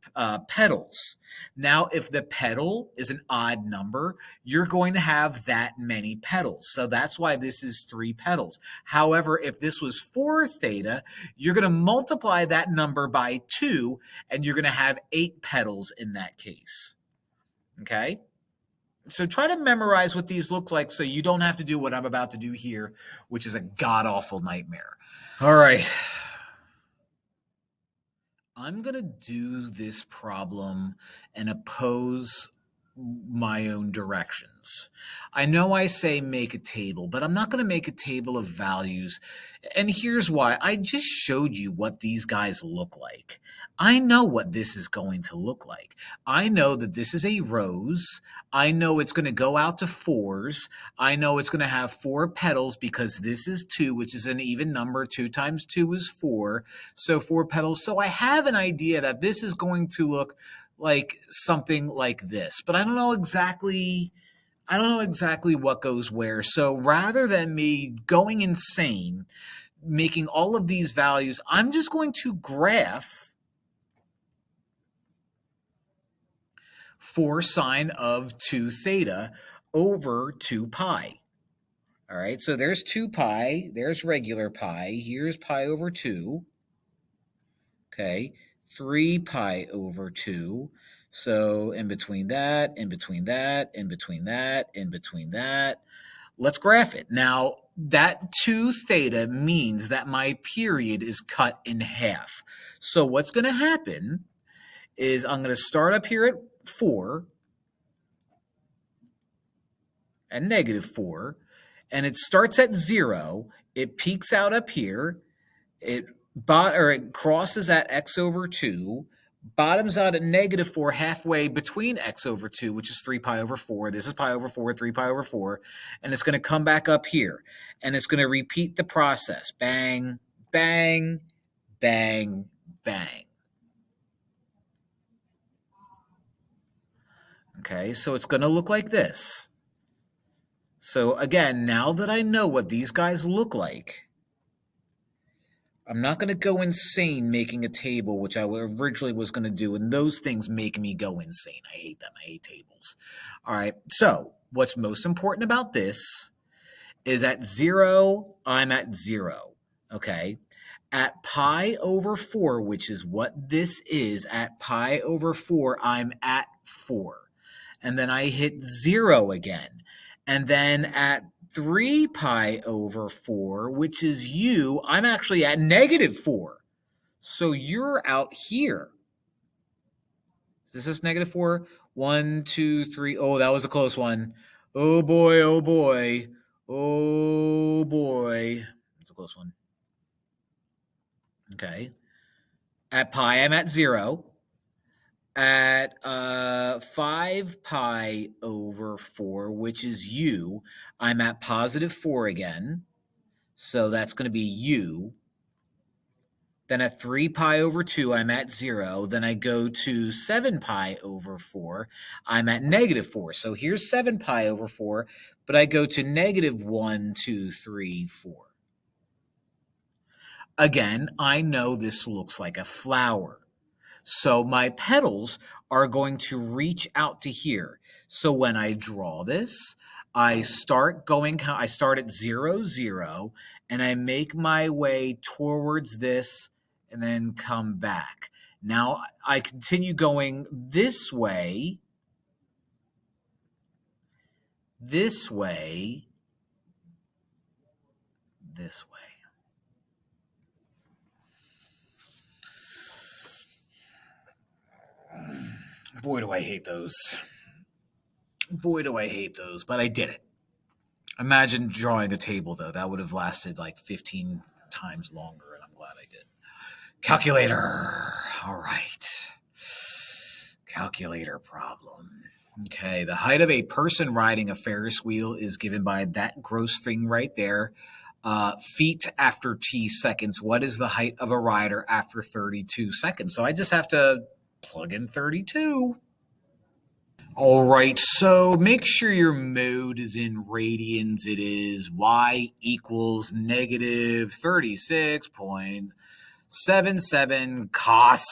pedals. Now, if the pedal is an odd number, you're going to have that many pedals. So that's why this is 3 pedals. However, if this was 4 theta, you're going to multiply that number by 2, and you're going to have 8 pedals in that case. Okay? So try to memorize what these look like so you don't have to do what I'm about to do here, which is a god-awful nightmare. All right. I'm going to do this problem and oppose my own directions. I know I say make a table, but I'm not going to make a table of values. And here's why. I just showed you what these guys look like. I know what this is going to look like. I know that this is a rows. I know it's going to go out to 4s. I know it's going to have 4 pedals because this is 2, which is an even number. 2 times 2 is 4. So 4 pedals. So I have an idea that this is going to look like something like this, but I don't know exactly what goes where. So rather than me going insane, making all of these values, I'm just going to graph 4 sine of 2 theta over 2 pi. All right, so there's 2 pi, there's regular pi, here's pi over 2. Okay, 3 pi over 2. So in between that, in between that, in between that, in between that, let's graph it. Now, that 2 theta means that my period is cut in half. So what's going to happen is I'm going to start up here at 4 and negative 4, and it starts at 0. It peaks out up here. It crosses at x over 2, bottoms out at negative 4 halfway between x over 2, which is 3 pi over 4. This is pi over 4, 3 pi over 4. And it's going to come back up here. And it's going to repeat the process. Bang, bang, bang, bang. Okay, so it's going to look like this. So again, now that I know what these guys look like, I'm not going to go insane making a table, which I originally was going to do, and those things make me go insane. I hate them. I hate tables. All right, so what's most important about this is at 0, I'm at 0, okay? At pi over 4, which is what this is, at pi over 4, I'm at 4. And then I hit 0 again. And then at 3 pi over 4, which is u, I'm actually at negative 4. So you're out here. Is this negative 4? 1, 2, 3. Oh, that was a close one. Oh, boy, oh, boy. Oh, boy. That's a close one. Okay. At pi, I'm at 0. At 5 pi over 4, which is u, I'm at positive 4 again. So that's going to be u. Then at 3 pi over 2, I'm at 0. Then I go to 7 pi over 4. I'm at negative 4. So here's 7 pi over 4, but I go to negative 1, 2, 3, 4. Again, I know this looks like a flower. So my petals are going to reach out to here. So when I draw this, I start at 0, 0, and I make my way towards this and then come back. Now I continue going this way, this way, this way. Boy, do I hate those. Boy, do I hate those, but I did it. Imagine drawing a table, though. That would have lasted like 15 times longer, and I'm glad I did. Calculator. All right. Calculator problem. Okay, the height of a person riding a Ferris wheel is given by that gross thing right there. Feet after t seconds. What is the height of a rider after 32 seconds? So I just have to plug in 32. All right, so make sure your mode is in radians. It is y equals negative 36.77 cos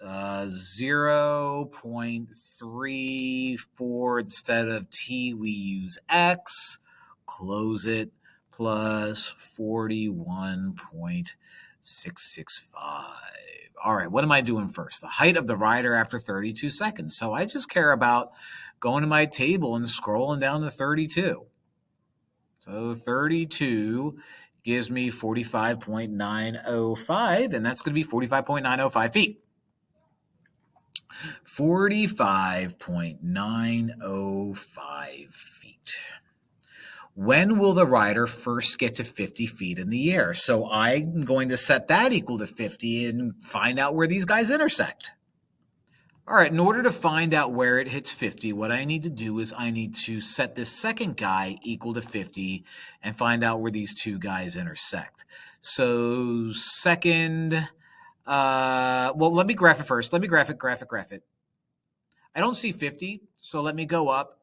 0.34. Instead of t, we use x. Close it. Plus 41.665. All right, what am I doing first? The height of the rider after 32 seconds. So I just care about going to my table and scrolling down to 32. So 32 gives me 45.905, and that's going to be 45.905 feet. 45.905 feet. When will the rider first get to 50 feet in the air? So I'm going to set that equal to 50 and find out where these guys intersect. All right, in order to find out where it hits 50, what I need to do is I need to set this second guy equal to 50 and find out where these two guys intersect. So second, well, let me graph it first. Let me graph it. I don't see 50, so let me go up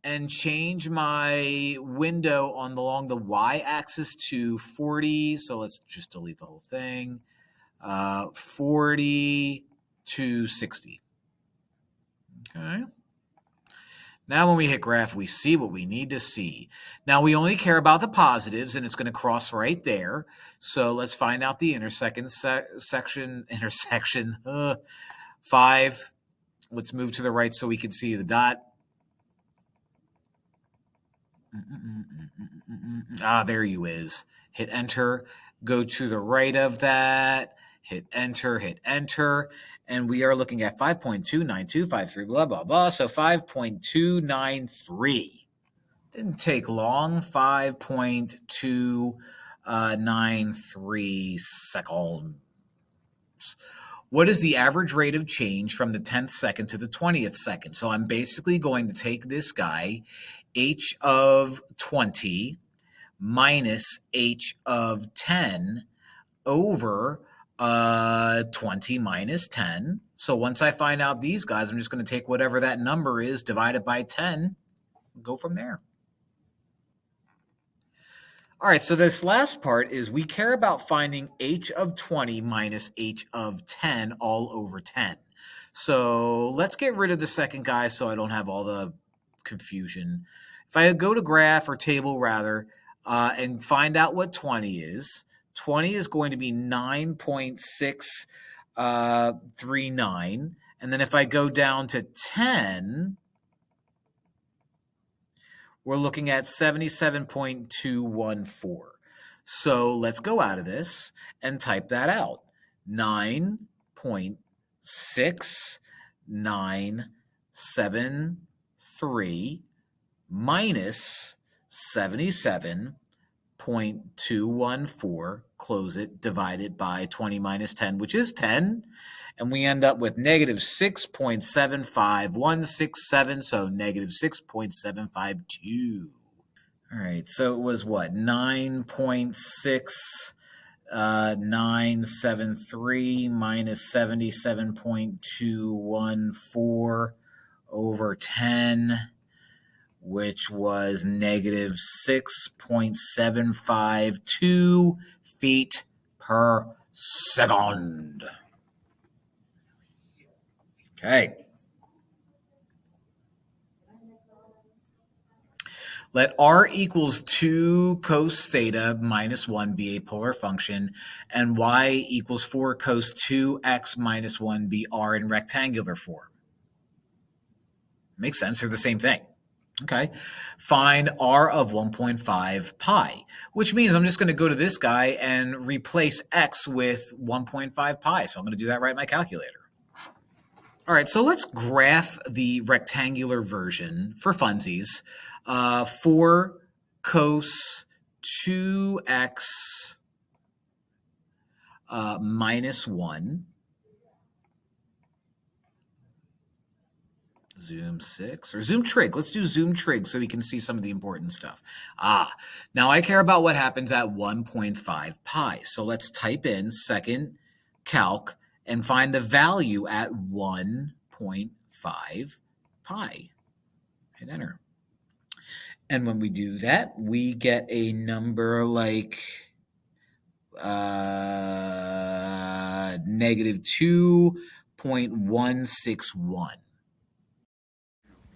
and change my window along the y-axis to 40. So let's just delete the whole thing. 40 to 60. Okay. Now when we hit graph, we see what we need to see. Now we only care about the positives, and it's going to cross right there. So let's find out the intersection. 5. Let's move to the right so we can see the dot. There you is. Hit enter. Go to the right of that. Hit enter. And we are looking at 5.29253, blah, blah, blah. So 5.293. Didn't take long. 5.293 seconds. What is the average rate of change from the 10th second to the 20th second? So I'm basically going to take this guy, h of 20 minus h of 10 over 20 minus 10. So once I find out these guys, I'm just going to take whatever that number is, divide it by 10, and go from there. All right, so this last part is we care about finding h of 20 minus h of 10 all over 10. So let's get rid of the second guy so I don't have all the confusion. If I go to graph or table rather and find out what 20 is, 20 is going to be 9.639. And then if I go down to 10, we're looking at 77.214. So let's go out of this and type that out. 9.6973 minus 77.214, close it, divided by 20 minus 10, which is 10. And we end up with negative 6.75167, so negative 6.752. All right, so it was what? 9.6973 minus 77.214 over 10, which was negative 6.752 feet per second. Okay. Let r equals 2 cos theta minus 1 be a polar function, and y equals 4 cos 2x minus 1 be r in rectangular form. Makes sense. They're the same thing. Okay. Find r of 1.5 pi, which means I'm just going to go to this guy and replace x with 1.5 pi. So I'm going to do that right in my calculator. All right, so let's graph the rectangular version for funsies. 4 cos 2x minus 1. Zoom 6 or Zoom Trig. Let's do Zoom Trig so we can see some of the important stuff. Now I care about what happens at 1.5 pi. So let's type in secant calc and find the value at 1.5 pi. Hit enter. And when we do that, we get a number like negative 2.161.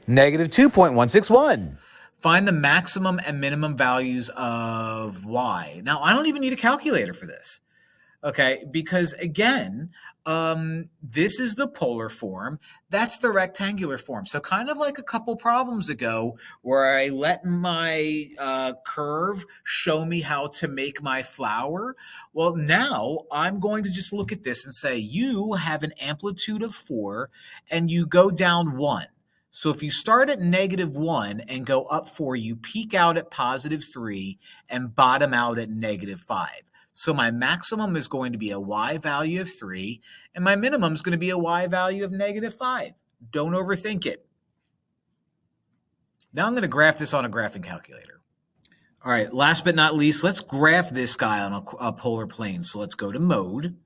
Negative 2.161. Find the maximum and minimum values of y. Now, I don't even need a calculator for this, okay? Because, again, this is the polar form. That's the rectangular form. So kind of like a couple problems ago where I let my curve show me how to make my flower. Well, now I'm going to just look at this and say, you have an amplitude of 4 and you go down 1. So if you start at negative 1 and go up 4, you peak out at positive 3 and bottom out at negative 5. So my maximum is going to be a y value of 3, and my minimum is going to be a y value of negative 5. Don't overthink it. Now I'm going to graph this on a graphing calculator. All right, last but not least, let's graph this guy on a polar plane. So let's go to mode.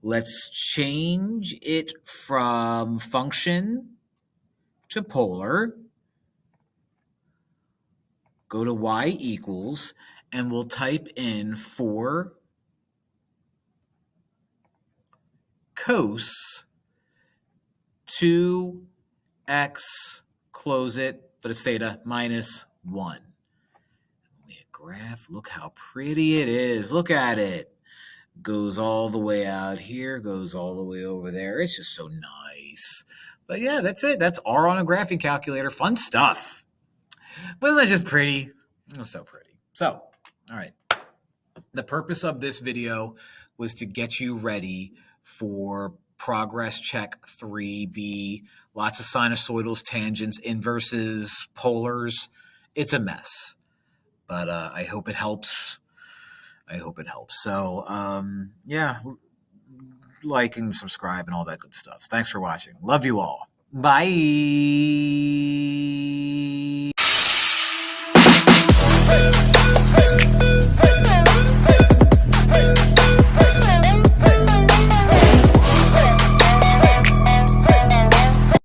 Let's change it from function to polar, go to y equals, and we'll type in 4 cos 2x, close it, but it's theta, minus 1. We graph, look how pretty it is. Look at it. Goes all the way out here, goes all the way over there. It's just so nice. But yeah, that's it. That's R on a graphing calculator. Fun stuff. Wasn't that just pretty? It was so pretty. So, all right. The purpose of this video was to get you ready for Progress Check 3B. Lots of sinusoidals, tangents, inverses, polars. It's a mess. But I hope it helps. So, yeah. Like and subscribe and all that good stuff. Thanks for watching. Love you all. Bye.